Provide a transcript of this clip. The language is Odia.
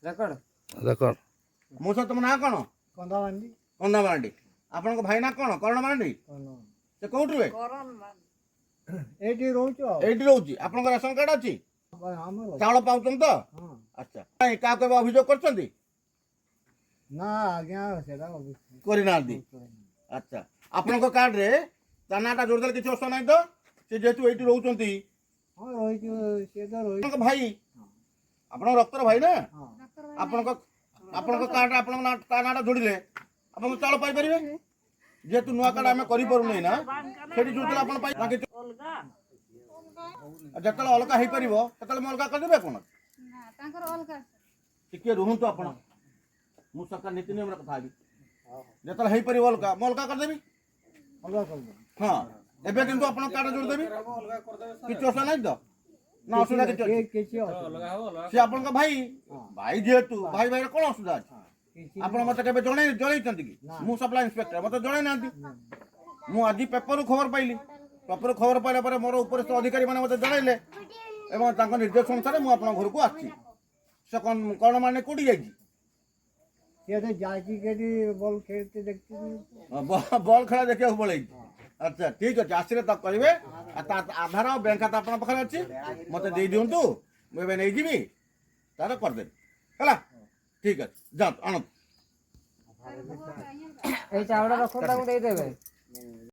ରେକର୍ଡ ମଉସା ତମ ନାଁ କ'ଣ? କନ୍ଦା ମାଣ୍ଡି କନ୍ଦା ମାରାଣ୍ଡି। ଆପଣଙ୍କ ଭାଇ ନାଁ କ'ଣ? କରଣ ମାରାଣ୍ଡି। ସେ କୋଉଠି ରୁହେ? ଏଇଠି ରହୁଛୁ ଆଉ ଏଇଠି ରହୁଛି। ଆପଣଙ୍କ ରେସନ କାର୍ଡ ଅଛି? ଆମର ଚାଉଳ ପାଉଛନ୍ତି ତ? ହଁ ଆଚ୍ଛା। କାଇଁ କାହାକୁ କେବେ ଅଭିଯୋଗ କରିଛନ୍ତି? ନା ଆଜ୍ଞା ସେଟା କରିନାହାନ୍ତି। ଆଚ୍ଛା। ଆପଣଙ୍କ କାର୍ଡରେ ତା ନାଁଟା ଯୋଡ଼ିଦେଲେ କିଛି ଅସୁବିଧା ନାହିଁ ତ? ସେ ଯେହେତୁ ଏଇଠି ରହୁଛନ୍ତି ହଁ ରହିଛୁ ସିଏ ତ ରହିଛୁ ଆପଣଙ୍କ ଭାଇ, ଆପଣଙ୍କ ରକ୍ତର ଭାଇ ନା? ହଁ ଆପଣଙ୍କ କାର୍ଡରେ ଆପଣଙ୍କ ନାଁ ତା ନାଁଟା ଯୋଡ଼ିଲେ ଆପଣ ଚାଉଳ ପାଇପାରିବେ। ଯେହେତୁ ନୂଆ କାର୍ଡ ଆମେ କରିପାରୁନି ନା, ସେଠି ଯୋଡ଼ିଦେଲେ ଆପଣ ପାଇ ଯେତେବେଳେ ଅଲଗା ହେଇପାରିବ ସେତେବେଳେ ମୁଁ ଅଲଗା କରିଦେବି। ଆପଣ ଟିକେ ରୁହନ୍ତୁ। ଆପଣ ମୁଁ ସରକାର ନୀତି ନିୟମରେ କଥା ହେବି। ଯେତେବେଳେ ହେଇପାରିବ ଅଲଗା ମୁଁ ଅଲଗା କରିଦେବି। ଅଲଗା କରିଦେବୁ ହଁ ଏବେ କିନ୍ତୁ ଆପଣଙ୍କ କାର୍ଡ ଯୋଡ଼ିଦେବି। କିଛି ଅସୁବିଧା ନାହିଁ ତ? ନା ଅସୁବିଧା କିଛି ଅଛି? କିଛି ଅସୁବିଧା ସେ ଆପଣଙ୍କ ଭାଇ ଭାଇ ଯେହେତୁ ଭାଇ ଭାଇରେ କ'ଣ ଅସୁବିଧା ଅଛି? କିଛି ଆପଣ ମତେ କେବେ ଜଣେଇଛନ୍ତି କି? ମୁଁ ସପ୍ଲାଇ ଇନ୍ସପେକ୍ଟର, ମତେ ଜଣେଇ ନାହାନ୍ତି। ମୁଁ ଆଜି ପେପରରୁ ଖବର ପାଇଲି। ପେପରରୁ ଖବର ପାଇଲା ପରେ ମୋର ଉପରିସ୍ଥ ଅଧିକାରୀ ମାନେ ମତେ ଜଣେଇଲେ ଏବଂ ତାଙ୍କ ନିର୍ଦ୍ଦେଶ ଅନୁସାରେ ମୁଁ ଆପଣଙ୍କ ଘରକୁ ଆସିଛି। ସେ କ'ଣ ମାନେ କୋଉଠି ଯାଇଛି? ସିଏ ତ ଯାଇଛି କେଠି ବଲ୍ ଖେଳତେ ଦେଖିଛି ବଲ୍ ଖେଳ ଦେଖିବାକୁ ପଳେଇଛି। ଆଚ୍ଛା ଠିକ୍ ଅଛି। ଆସିଲେ ତ କରିବେ। ତା ଆଧାର ଆଉ ବ୍ୟାଙ୍କ ଖାତା ଆପଣଙ୍କ ପାଖରେ ଅଛି, ମତେ ଦେଇ ଦିଅନ୍ତୁ। ମୁଁ ଏବେ ନେଇଯିବି, ତାହେଲେ କରିଦେବି ହେଲା। ଠିକ୍ ଅଛି, ଯାଆନ୍ତୁ ଆଣନ୍ତୁ। ଏଇ ଚାଉଳ ରଖନ୍ତୁ, ତାକୁ ଦେଇଦେବେ।